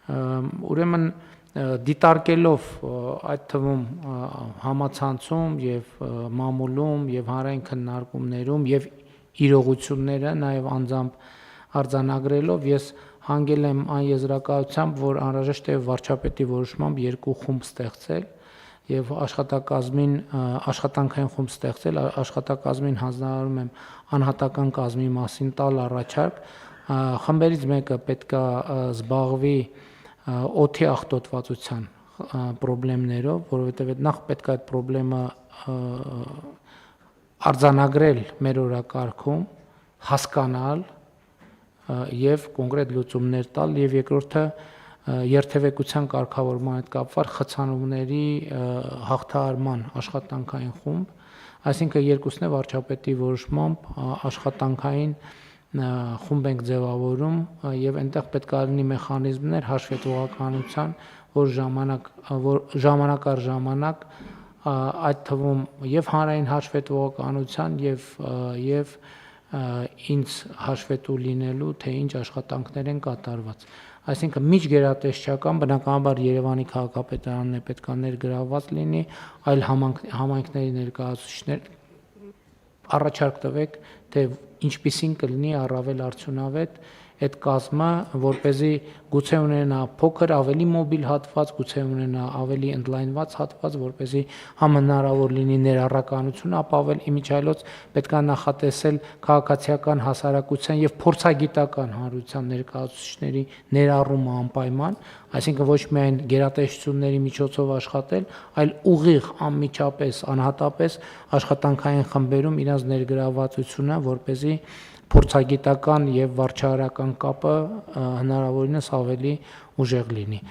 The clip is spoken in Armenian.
Ուրեմն դիտարկելով այդ թվում համացանցում եւ մամուլում եւ հանրային քննարկումներում եւ իրողությունները նաեւ անձամբ արձանագրելով ես հանգել եմ այն եզրակացությամբ, որ անհրաժեշտ է վարչապետի որոշմամբ երկու խումբ ստեղծել եւ աշխատանքային խումբ ստեղծել, աշխատակազմին հանձնարարում եմ անհատական կազմի մասին տալ առաջարկ, խմբերից մեկը պետքա զբաղվի օդի աղտոտվածության խնդիրներով, որովհետեւ նախ պետք է այդ խնդրը արձանագրել մեր օրակարգում, հասկանալ եւ կոնկրետ լուծումներ տալ եւ երկրորդը երթևեկության կարգավորման հետ կապված խցանումների հաղթահարման աշխատանքային խումբ, այսինքն երկուսն է վարչապետի որոշմամբ աշխատանքային խումբ ենք ձևավորում եւ այնտեղ պետք է լինի մեխանիզմներ հաշվետվողականության, որ ժամանակ առ ժամանակ այդ թվում եւ հանրային հաշվետվողականության եւ ինձ հաշվետու լինելու, թե ինչ աշխատանքներ են կատարված։ Այսինքն միջգերատեսչական, բնականաբար Երևանի քաղաքապետարանն է պետք է ներգրավված լինի, այլ համայնքների ներկայացուցիչներ առաջարկ տվեք, թե ինչպիսին կլինի առավել արդյունավետ այդ կազմը, որպեսզի գուցե ունենա փոքր ավելի մոբիլ հատված, գուցե ունենա ավելի ընդլայնված հատված, որպեսզի հնարավոր լինի ներառականություն ապավել, իմիջիայլոց պետք է նախատեսել քաղաքացիական հասարակության եւ փորձագիտական հանրության ներկայացուցիչների ներառումը անպայման, այսինքն ոչ միայն գերատեսչությունների միջոցով աշխատել, այլ ուղիղ անմիջապես, անհատապես աշխատանքային խմբերում իրենց ներգրավվածությունը, որպեսզի փորձագիտական եւ վարչահարական կապը հնարավորինս ավելի ուժեղ լինի։